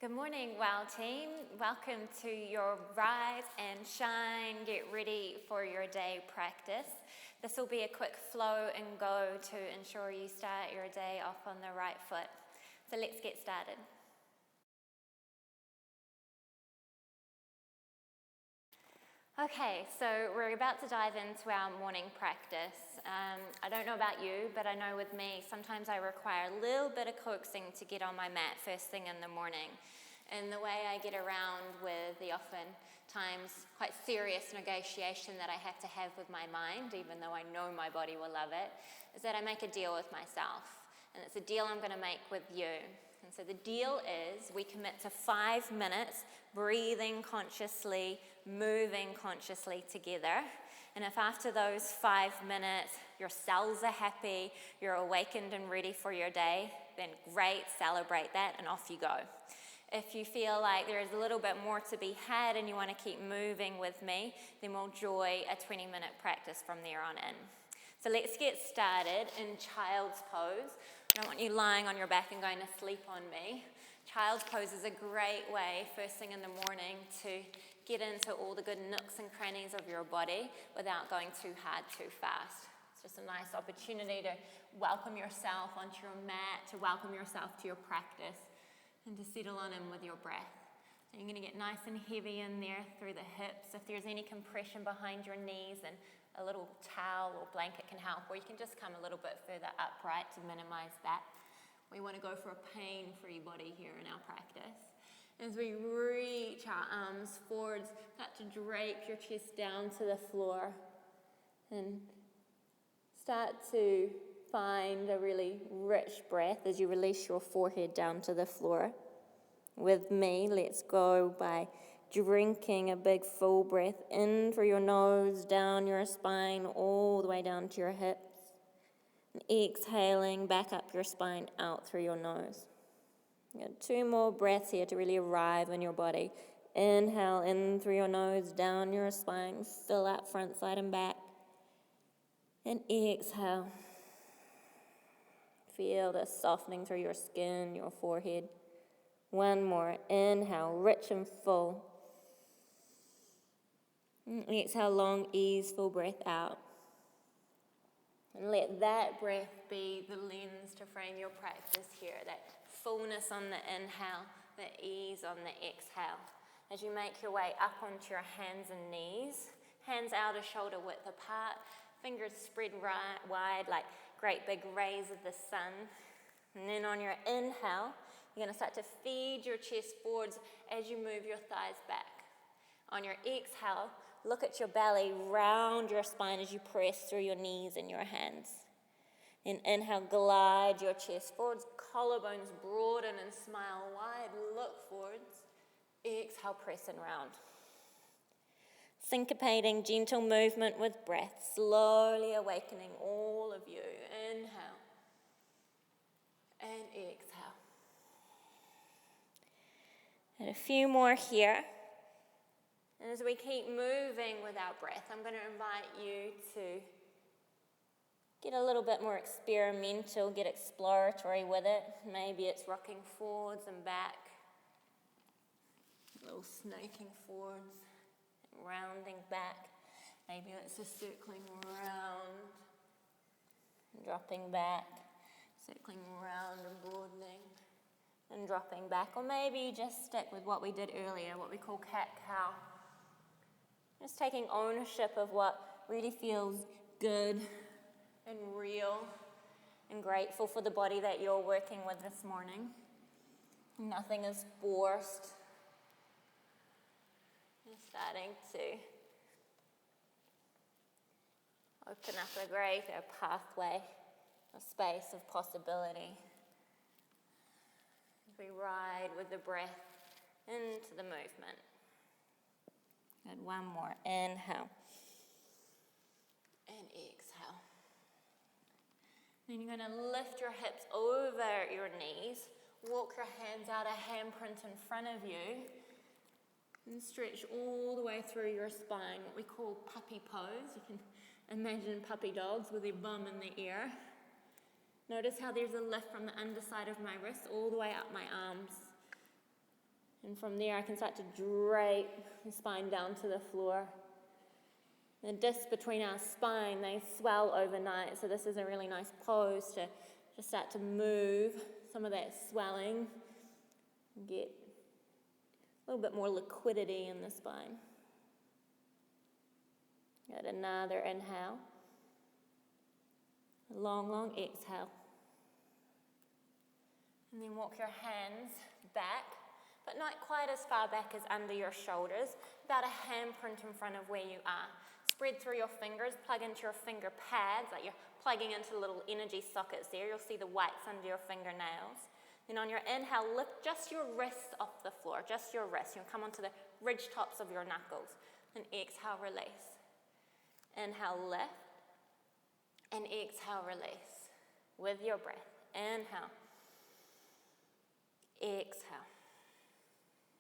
Good morning, WOW team. Welcome to your Rise and Shine, get ready for your day practice. This will be a quick flow and go to ensure you start your day off on the right foot. So let's get started. Okay, so we're about to dive into our morning practice. I don't know about you, but I know with me, sometimes I require a little bit of coaxing to get on my mat first thing in the morning. And the way I get around with the oftentimes quite serious negotiation that I have to have with my mind, even though I know my body will love it, is that I make a deal with myself. And it's a deal I'm going to make with you. And so the deal is we commit to 5 minutes breathing consciously, moving consciously together. And if after those 5 minutes your cells are happy, you're awakened and ready for your day, then great, celebrate that and off you go. If you feel like there is a little bit more to be had and you want to keep moving with me, then we'll enjoy a 20-minute practice from there on in. So let's get started in child's pose. I don't want you lying on your back and going to sleep on me. Child's pose is a great way, first thing in the morning, to get into all the good nooks and crannies of your body without going too hard, too fast. It's just a nice opportunity to welcome yourself onto your mat, to welcome yourself to your practice, and to settle on in with your breath. So you're going to get nice and heavy in there through the hips. If there's any compression behind your knees, then a little towel or blanket can help, or you can just come a little bit further upright to minimize that. We want to go for a pain-free body here in our practice. As we reach our arms forwards, start to drape your chest down to the floor and start to find a really rich breath as you release your forehead down to the floor. With me, let's go by drinking a big full breath in through your nose, down your spine, all the way down to your hips. And exhaling back up your spine, out through your nose. You got 2 more breaths here to really arrive in your body. Inhale in through your nose, down your spine, fill out front, side, and back. And exhale. Feel the softening through your skin, your forehead. 1 more. Inhale, rich and full. And exhale, long, easeful breath out. And let that breath be the lens to frame your practice here. That fullness on the inhale, the ease on the exhale. As you make your way up onto your hands and knees, hands out a shoulder width apart, fingers spread wide like great big rays of the sun. And then on your inhale, you're going to start to feed your chest forwards as you move your thighs back. On your exhale, look at your belly, round your spine as you press through your knees and your hands. Then inhale, glide your chest forwards, collarbones broaden and smile wide, look forwards. Exhale, press and round. Syncopating, gentle movement with breath, slowly awakening all of you. Inhale and exhale. And a few more here. And as we keep moving with our breath, I'm going to invite you to get a little bit more experimental, get exploratory with it. Maybe it's rocking forwards and back, a little snaking forwards, rounding back. Maybe it's just circling around, dropping back, circling around and broadening, and dropping back. Or maybe you just stick with what we did earlier, what we call cat-cow. Just taking ownership of what really feels good and real, and grateful for the body that you're working with this morning. Nothing is forced. You're starting to open up a greater pathway, a space of possibility. As we ride with the breath into the movement. Good, 1 more. Inhale. And exhale. Then you're going to lift your hips over your knees. Walk your hands out, a handprint in front of you. And stretch all the way through your spine, what we call puppy pose. You can imagine puppy dogs with their bum in the air. Notice how there's a lift from the underside of my wrist all the way up my arms. And from there, I can start to drape the spine down to the floor. The discs between our spine, they swell overnight, so this is a really nice pose to just start to move some of that swelling and get a little bit more liquidity in the spine. Got another inhale. Long, long exhale. And then walk your hands back, but not quite as far back as under your shoulders, about a handprint in front of where you are. Spread through your fingers, plug into your finger pads, like you're plugging into little energy sockets there. You'll see the whites under your fingernails. Then on your inhale, lift just your wrists off the floor, just your wrists. You'll come onto the ridge tops of your knuckles. And exhale, release. Inhale, lift. And exhale, release. With your breath. Inhale. Exhale.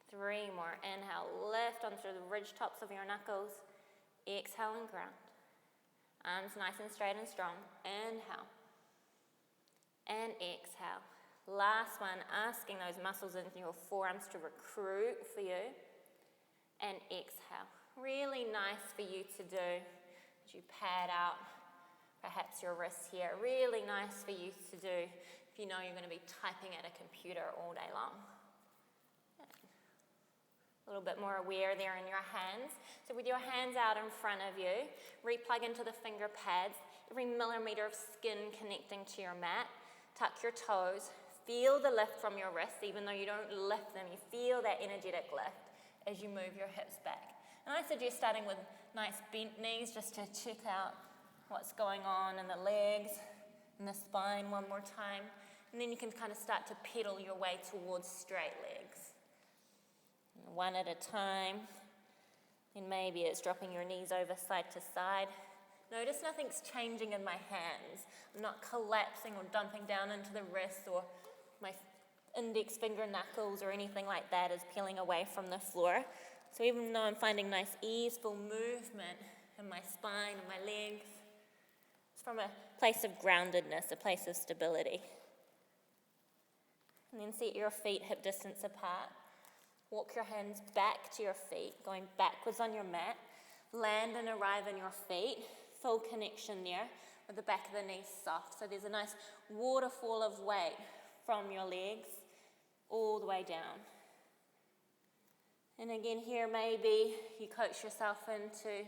3 more. Inhale, lift onto the ridge tops of your knuckles. Exhale and ground. Arms nice and straight and strong. Inhale. And exhale. Last one, asking those muscles in your forearms to recruit for you. And exhale. Really nice for you to do as you pad out perhaps your wrists here. Really nice for you to do if you know you're going to be typing at a computer all day long. A little bit more aware there in your hands. So with your hands out in front of you, replug into the finger pads, every millimeter of skin connecting to your mat. Tuck your toes. Feel the lift from your wrists, even though you don't lift them. You feel that energetic lift as you move your hips back. And I suggest starting with nice bent knees just to check out what's going on in the legs and the spine one more time. And then you can kind of start to pedal your way towards straight legs. One at a time. Then maybe it's dropping your knees over side to side. Notice nothing's changing in my hands. I'm not collapsing or dumping down into the wrist, or my index finger knuckles or anything like that is peeling away from the floor. So even though I'm finding nice easeful movement in my spine and my legs, it's from a place of groundedness, a place of stability. And then set your feet hip distance apart. Walk your hands back to your feet, going backwards on your mat. Land and arrive in your feet. Full connection there with the back of the knees soft. So there's a nice waterfall of weight from your legs all the way down. And again here, maybe you coach yourself into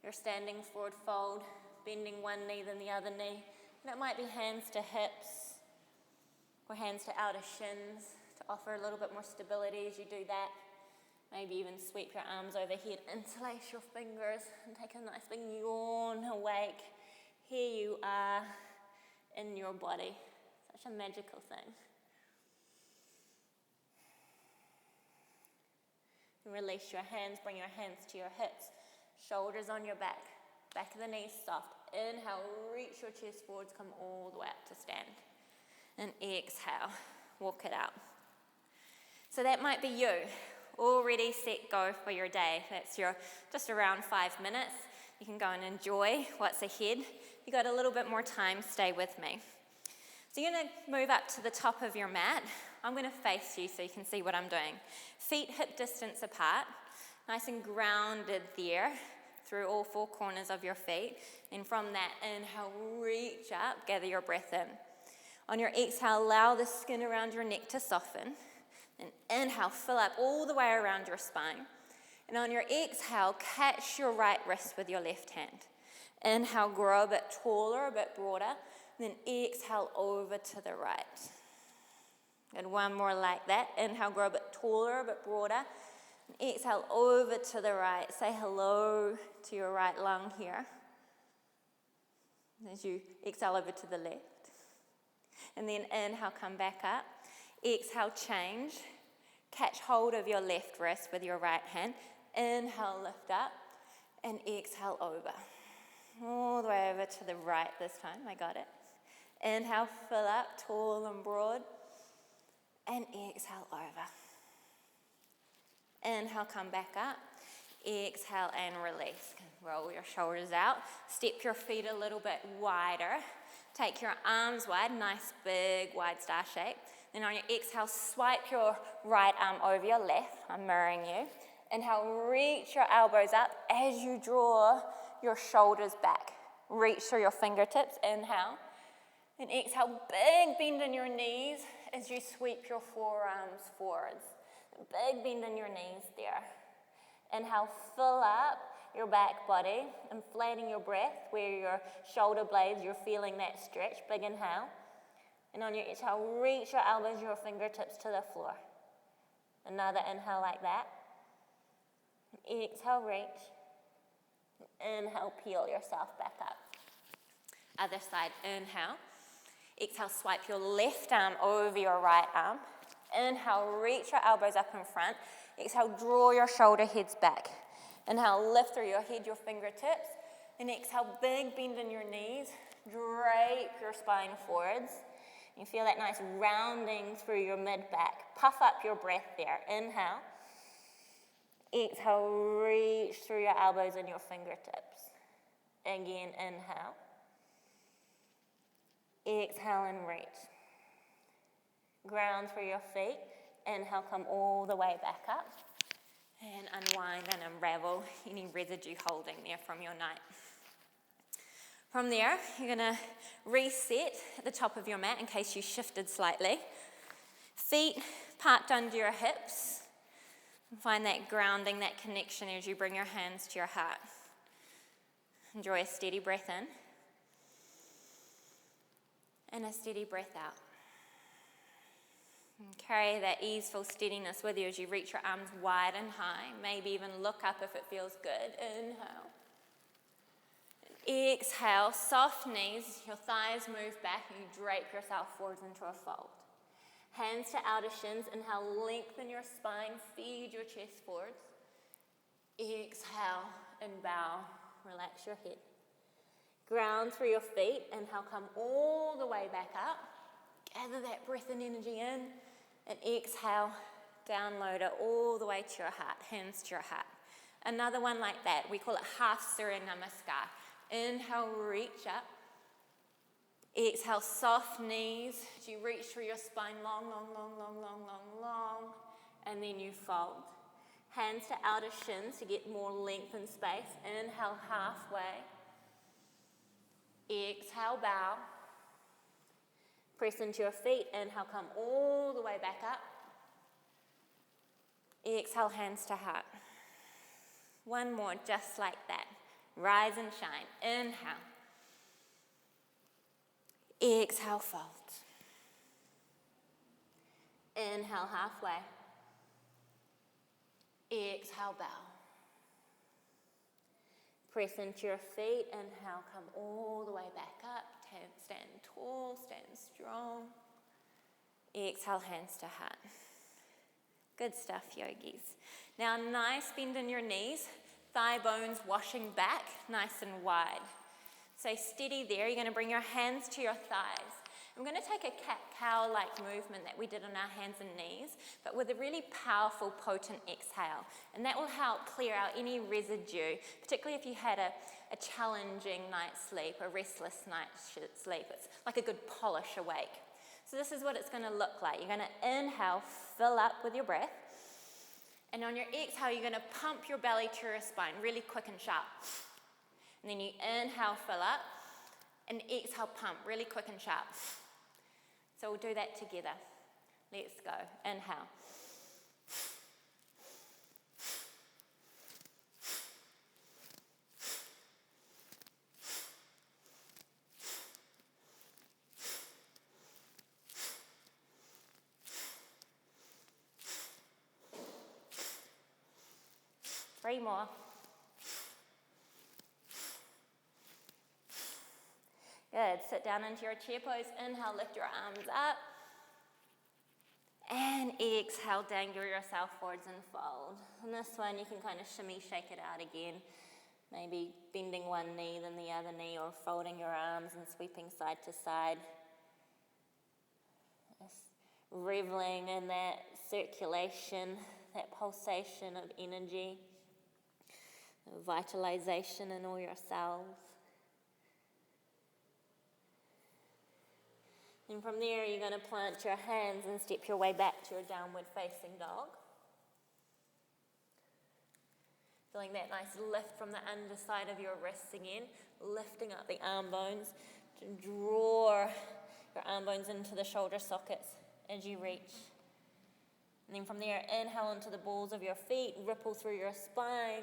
your standing forward fold, bending one knee then the other knee. And it might be hands to hips or hands to outer shins, to offer a little bit more stability as you do that. Maybe even sweep your arms overhead, interlace your fingers, and take a nice big yawn awake. Here you are in your body. Such a magical thing. And release your hands, bring your hands to your hips, shoulders on your back of the knees soft. Inhale, reach your chest forwards, come all the way up to stand. And exhale, walk it out. So that might be you, already set, go for your day. That's your just around 5 minutes. You can go and enjoy what's ahead. You got a little bit more time, stay with me. So you're going to move up to the top of your mat. I'm going to face you so you can see what I'm doing. Feet hip distance apart, nice and grounded there through all 4 corners of your feet. And from that, inhale, reach up, gather your breath in. On your exhale, allow the skin around your neck to soften. And inhale, fill up all the way around your spine. And on your exhale, catch your right wrist with your left hand. Inhale, grow a bit taller, a bit broader. And then exhale over to the right. And one more like that. Inhale, grow a bit taller, a bit broader. And exhale over to the right. Say hello to your right lung here. As you exhale over to the left. And then inhale, come back up. Exhale, change. Catch hold of your left wrist with your right hand. Inhale, lift up. And exhale over. All the way over to the right this time. I got it. Inhale, fill up, tall and broad. And exhale over. Inhale, come back up. Exhale and release. Roll your shoulders out. Step your feet a little bit wider. Take your arms wide, nice big wide star shape. Then on your exhale, swipe your right arm over your left. I'm mirroring you. Inhale, reach your elbows up as you draw your shoulders back. Reach through your fingertips, inhale. And exhale, big bend in your knees as you sweep your forearms forwards. Big bend in your knees there. Inhale, fill up your back body, inflating your breath where your shoulder blades, you're feeling that stretch. Big inhale. And on your exhale, reach your elbows, your fingertips to the floor. Another inhale like that. Exhale, reach. Inhale, peel yourself back up. Other side, inhale. Exhale, swipe your left arm over your right arm. Inhale, reach your elbows up in front. Exhale, draw your shoulder heads back. Inhale, lift through your head, your fingertips. And exhale, big bend in your knees. Drape your spine forwards. You feel that nice rounding through your mid-back. Puff up your breath there. Inhale. Exhale, reach through your elbows and your fingertips. Again, inhale. Exhale and reach. Ground through your feet. Inhale, come all the way back up. And unwind and unravel any residue holding there from your night. From there, you're going to reset at the top of your mat in case you shifted slightly. Feet parked under your hips. Find that grounding, that connection as you bring your hands to your heart. Enjoy a steady breath in. And a steady breath out. And carry that easeful steadiness with you as you reach your arms wide and high. Maybe even look up if it feels good. Inhale. Exhale, soft knees, your thighs move back and you drape yourself forwards into a fold. Hands to outer shins, inhale, lengthen your spine, feed your chest forwards. Exhale and bow, relax your head. Ground through your feet, inhale, come all the way back up. Gather that breath and energy in, and exhale, download it all the way to your heart, hands to your heart. Another one like that, we call it half Surya Namaskar. Inhale, reach up. Exhale, soft knees as you reach through your spine, long, long, long, long, long, long, long, and then you fold. Hands to outer shins to get more length and space. Inhale, halfway. Exhale, bow. Press into your feet. Inhale, come all the way back up. Exhale, hands to heart. One more, just like that. Rise and shine. Inhale. Exhale, fold. Inhale, halfway. Exhale, bow. Press into your feet. Inhale, come all the way back up. Stand tall, stand strong. Exhale, hands to heart. Good stuff, yogis. Now, nice bend in your knees. Thigh bones washing back, nice and wide. Stay steady there. You're going to bring your hands to your thighs. I'm going to take a cat-cow-like movement that we did on our hands and knees, but with a really powerful, potent exhale. And that will help clear out any residue, particularly if you had a challenging night's sleep, a restless night's sleep. It's like a good polish awake. So this is what it's going to look like. You're going to inhale, fill up with your breath. And on your exhale, you're going to pump your belly to your spine, really quick and sharp. And then you inhale, fill up, and exhale, pump, really quick and sharp. So we'll do that together. Let's go. Inhale. Three more. Good. Sit down into your chair pose. Inhale, lift your arms up. And exhale, dangle yourself forwards and fold. And this one, you can kind of shimmy, shake it out again. Maybe bending one knee, then the other knee, or folding your arms and sweeping side to side. Just reveling in that circulation, that pulsation of energy, vitalization in all your cells. And from there, you're going to plant your hands and step your way back to your downward facing dog. Feeling that nice lift from the underside of your wrists again, lifting up the arm bones to draw your arm bones into the shoulder sockets as you reach. And then from there, inhale into the balls of your feet, ripple through your spine,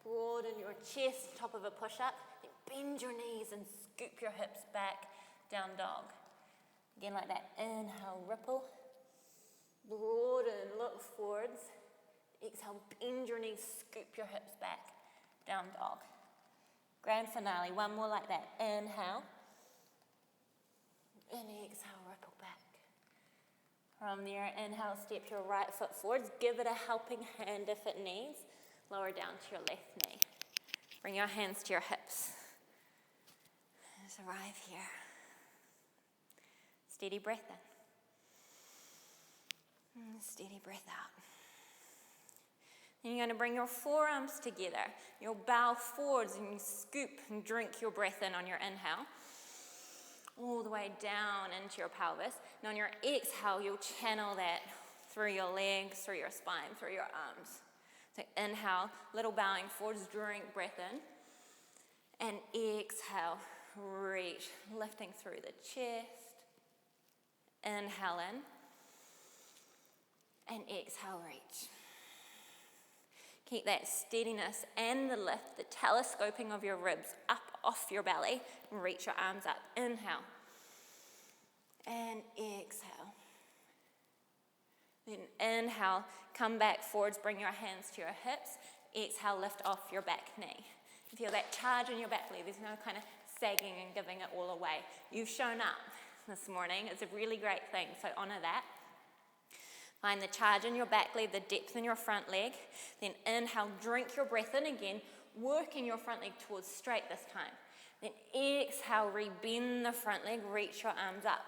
broaden your chest, top of a push-up, then bend your knees and scoop your hips back, down dog. Again like that, inhale, ripple, broaden, look forwards. Exhale, bend your knees, scoop your hips back, down dog. Grand finale, one more like that. Inhale, and exhale, ripple back. From there, inhale, step your right foot forwards. Give it a helping hand if it needs. Lower down to your left knee. Bring your hands to your hips. Just arrive here. Steady breath in. Steady breath out. Then you're going to bring your forearms together. You'll bow forwards and you scoop and drink your breath in on your inhale. All the way down into your pelvis. And on your exhale, you'll channel that through your legs, through your spine, through your arms. So inhale, little bowing forwards, drink breath in. And exhale, reach, lifting through the chest. Inhale in. And exhale, reach. Keep that steadiness and the lift, the telescoping of your ribs up off your belly. And reach your arms up. Inhale. And exhale. Then inhale, come back forwards, bring your hands to your hips. Exhale, lift off your back knee. You feel that charge in your back leg. There's no kind of sagging and giving it all away. You've shown up this morning. It's a really great thing, so honor that. Find the charge in your back leg, the depth in your front leg. Then inhale, drink your breath in again, working your front leg towards straight this time. Then exhale, rebend the front leg, reach your arms up.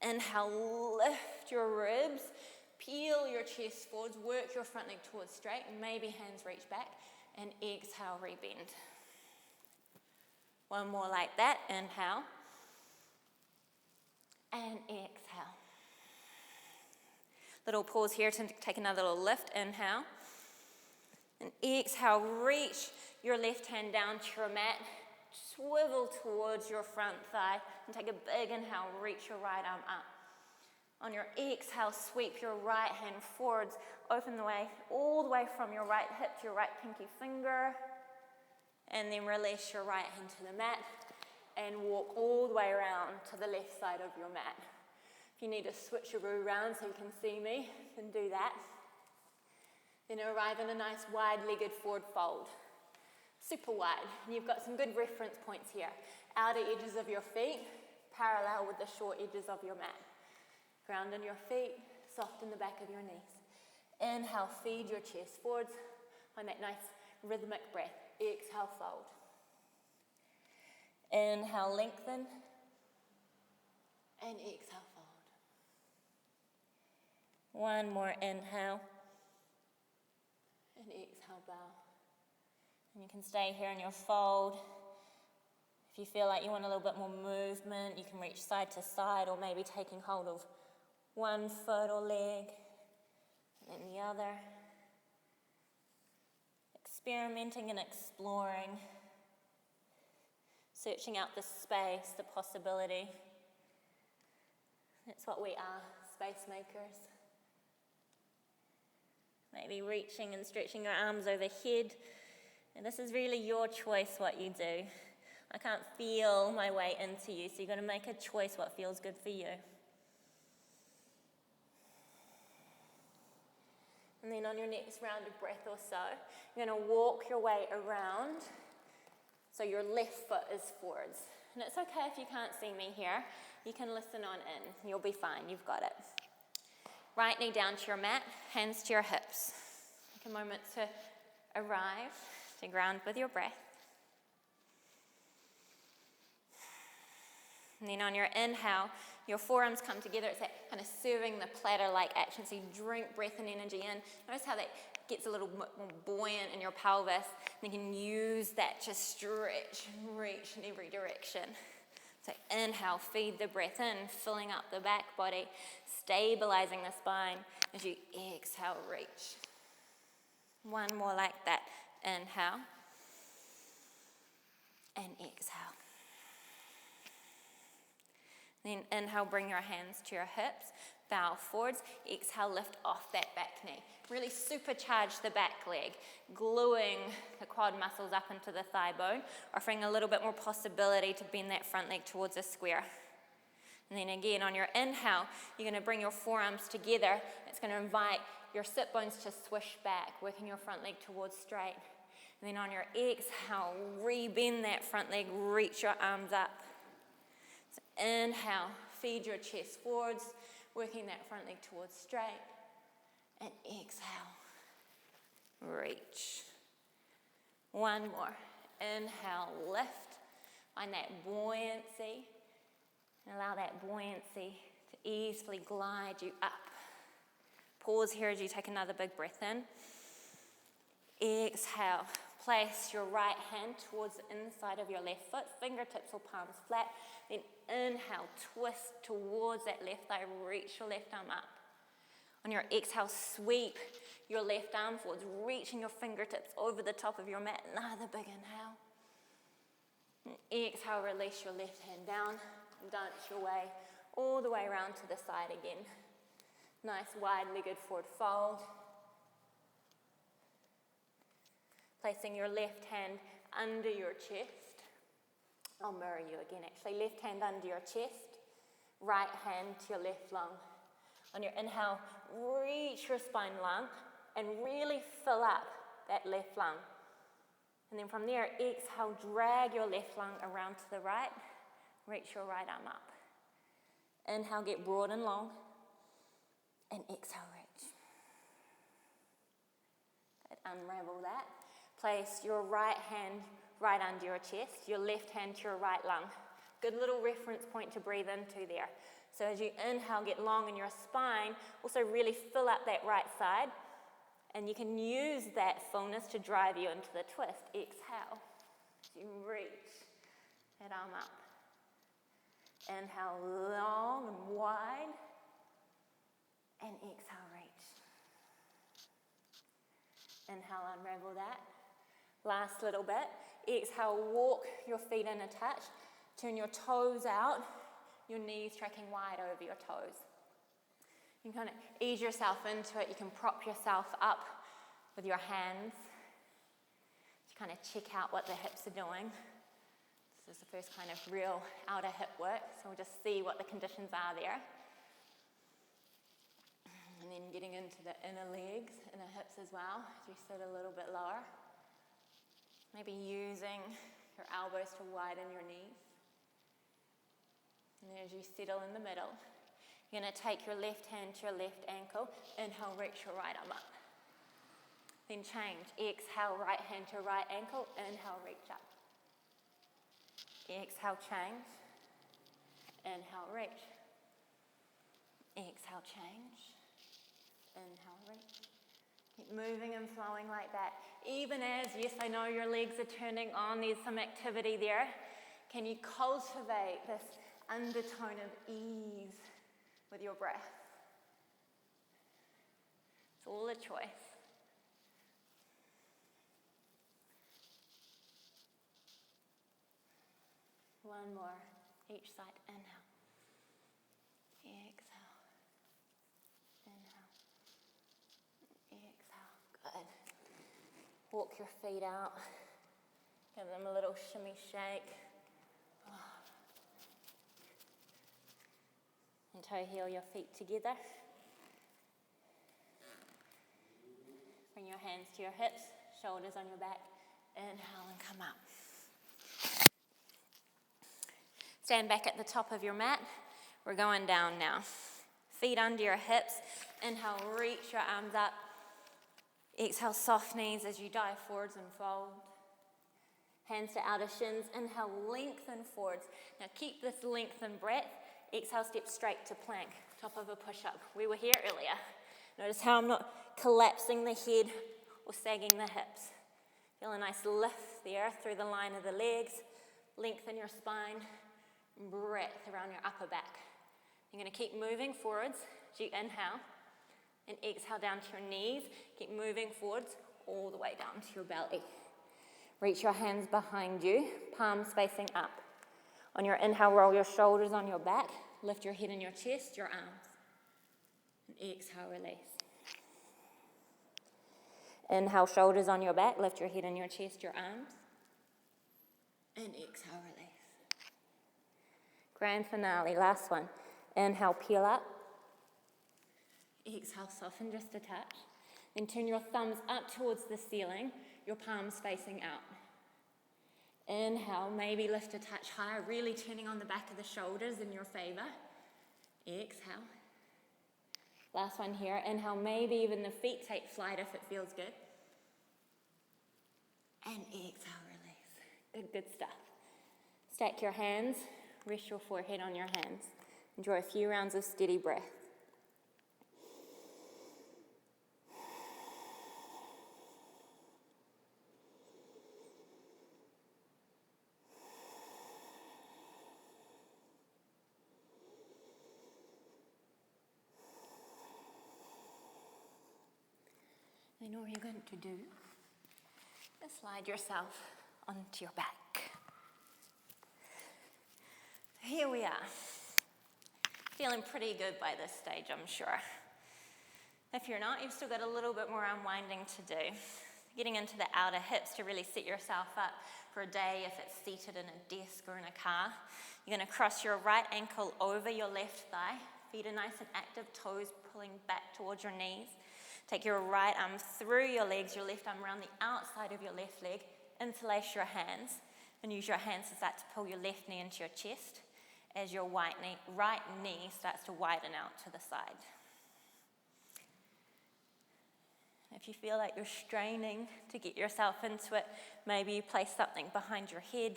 Inhale, lift your ribs, peel your chest forwards, work your front leg towards straight, and maybe hands reach back. And exhale, rebend. One more like that, inhale. And exhale. Little pause here to take another little lift. Inhale. And exhale, reach your left hand down to your mat. Swivel towards your front thigh. And take a big inhale, reach your right arm up. On your exhale, sweep your right hand forwards. Open the way, all the way from your right hip to your right pinky finger. And then release your right hand to the mat. And walk all the way around to the left side of your mat. If you need to switcheroo around so you can see me, then do that. Then arrive in a nice wide-legged forward fold. Super wide. And you've got some good reference points here. Outer edges of your feet, parallel with the short edges of your mat. Ground in your feet, soft in the back of your knees. Inhale, feed your chest forwards. Find that nice rhythmic breath. Exhale, fold. Inhale, lengthen. And exhale, fold. One more inhale. And exhale, bow. And you can stay here in your fold. If you feel like you want a little bit more movement, you can reach side to side, or maybe taking hold of one foot or leg, and then the other. Experimenting and exploring. Searching out the space, the possibility. That's what we are, space makers. Maybe reaching and stretching your arms overhead. And this is really your choice what you do. I can't feel my way into you, so you've got to make a choice what feels good for you. And then on your next round of breath or so, you're going to walk your way around so your left foot is forwards. And it's okay if you can't see me here. You can listen on in. You'll be fine. You've got it. Right knee down to your mat, hands to your hips. Take a moment to arrive, to ground with your breath. And then on your inhale, your forearms come together. It's that kind of serving the platter-like action. So you drink breath and energy in. Notice how that gets a little more buoyant in your pelvis. And you can use that to stretch and reach in every direction. So inhale, feed the breath in, filling up the back body, stabilizing the spine. As you exhale, reach. One more like that. Inhale and exhale. Then inhale, bring your hands to your hips, bow forwards. Exhale, lift off that back knee. Really supercharge the back leg, gluing the quad muscles up into the thigh bone, offering a little bit more possibility to bend that front leg towards a square. And then again, on your inhale, you're going to bring your forearms together. It's going to invite your sit bones to swish back, working your front leg towards straight. And then on your exhale, re-bend that front leg, reach your arms up. So inhale, feed your chest forwards, working that front leg towards straight. And exhale, reach. One more. Inhale, lift. Find that buoyancy. And allow that buoyancy to easily glide you up. Pause here as you take another big breath in. Exhale. Place your right hand towards the inside of your left foot, fingertips or palms flat. Then inhale, twist towards that left thigh, reach your left arm up. On your exhale, sweep your left arm forwards, reaching your fingertips over the top of your mat. Another big inhale. And exhale, release your left hand down, dance your way all the way around to the side again. Nice wide-legged forward fold. Placing your left hand under your chest. I'll mirror you again actually. Left hand under your chest, right hand to your left lung. On your inhale, reach your spine long and really fill up that left lung. And then from there, exhale, drag your left lung around to the right, reach your right arm up. Inhale, get broad and long, and exhale, reach. Good. Unravel that. Place your right hand right under your chest, your left hand to your right lung. Good little reference point to breathe into there. So as you inhale, get long in your spine, also really fill up that right side, and you can use that fullness to drive you into the twist. Exhale, as you reach that arm up. Inhale, long and wide, and exhale, reach. Inhale, unravel that. Last little bit. Exhale, walk your feet in a touch. Turn your toes out, your knees tracking wide over your toes. You can kind of ease yourself into it. You can prop yourself up with your hands. You kind of check out what the hips are doing. This is the first kind of real outer hip work, so we'll just see what the conditions are there. And then getting into the inner legs, inner hips as well, as you sit a little bit lower. Maybe using your elbows to widen your knees. And then as you settle in the middle, you're going to take your left hand to your left ankle. Inhale, reach your right arm up. Then change. Exhale, right hand to right ankle. Inhale, reach up. Exhale, change. Inhale, reach. Exhale, change. Inhale, reach. Keep moving and flowing like that. Even as, yes, I know your legs are turning on, there's some activity there. Can you cultivate this undertone of ease with your breath? It's all a choice. One more, each side. Inhale. Exhale. Inhale. Exhale. Good. Walk your feet out. Give them a little shimmy shake. And toe heel your feet together. Bring your hands to your hips, shoulders on your back. Inhale and come up. Stand back at the top of your mat. We're going down now. Feet under your hips. Inhale, reach your arms up. Exhale, soft knees as you dive forwards and fold. Hands to outer shins. Inhale, lengthen forwards. Now keep this lengthened breath. Exhale, step straight to plank, top of a push-up. We were here earlier. Notice how I'm not collapsing the head or sagging the hips. Feel a nice lift there through the line of the legs. Lengthen your spine. breadth around your upper back. You're going to keep moving forwards as you inhale, and exhale down to your knees. Keep moving forwards all the way down to your belly. Reach your hands behind you, palms facing up. On your inhale, roll your shoulders on your back, lift your head and your chest, your arms. And exhale, release. Inhale, shoulders on your back, lift your head and your chest, your arms. And exhale, release. Grand finale, last one. Inhale, peel up. Exhale, soften just a touch. Then turn your thumbs up towards the ceiling, your palms facing out. Inhale, maybe lift a touch higher, really turning on the back of the shoulders in your favor. Exhale. Last one here. Inhale, maybe even the feet take flight if it feels good. And exhale, release. Good stuff. Stack your hands, rest your forehead on your hands. Enjoy a few rounds of steady breath. Then all you're going to do is slide yourself onto your back. Here we are. Feeling pretty good by this stage, I'm sure. If you're not, you've still got a little bit more unwinding to do. Getting into the outer hips to really set yourself up for a day if it's seated in a desk or in a car. You're going to cross your right ankle over your left thigh. Feet are nice and active, toes pulling back towards your knees. Take your right arm through your legs, your left arm around the outside of your left leg. Interlace your hands and use your hands to start to pull your left knee into your chest as your right knee starts to widen out to the side. If you feel like you're straining to get yourself into it, maybe you place something behind your head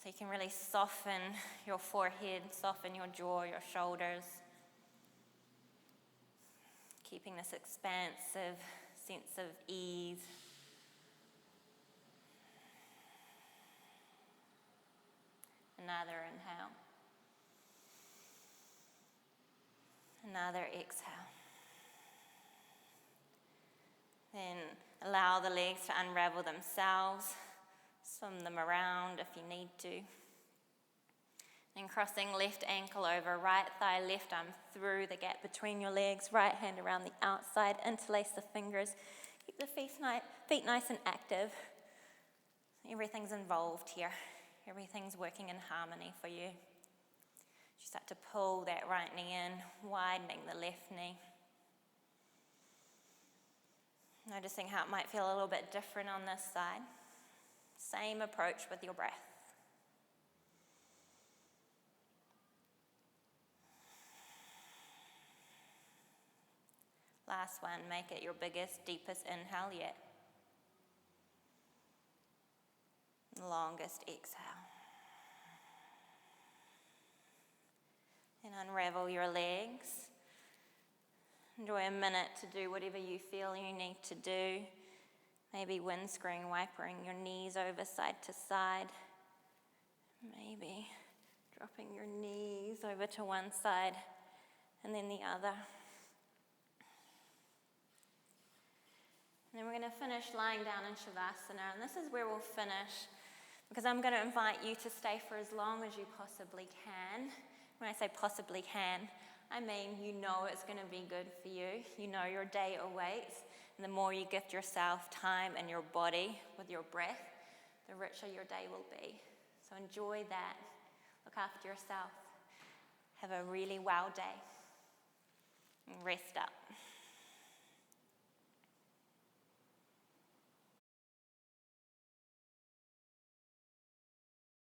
so you can really soften your forehead, soften your jaw, your shoulders. Keeping this expansive sense of ease. Another inhale. Another exhale. Then allow the legs to unravel themselves. Swim them around if you need to. Then crossing left ankle over right thigh, left arm through the gap between your legs, right hand around the outside, interlace the fingers. Keep the feet nice and active. Everything's involved here. Everything's working in harmony for you. You start to pull that right knee in, widening the left knee. Noticing how it might feel a little bit different on this side. Same approach with your breath. Last one, make it your biggest, deepest inhale yet. Longest exhale. And unravel your legs. Enjoy a minute to do whatever you feel you need to do. Maybe windscreen wipering your knees over side to side. Maybe dropping your knees over to one side and then the other. And then we're going to finish lying down in Shavasana, and this is where we'll finish because I'm going to invite you to stay for as long as you possibly can. When I say possibly can, I mean you know it's going to be good for you. You know your day awaits, and the more you gift yourself time and your body with your breath, the richer your day will be. So enjoy that. Look after yourself. Have a really wow day. And rest up.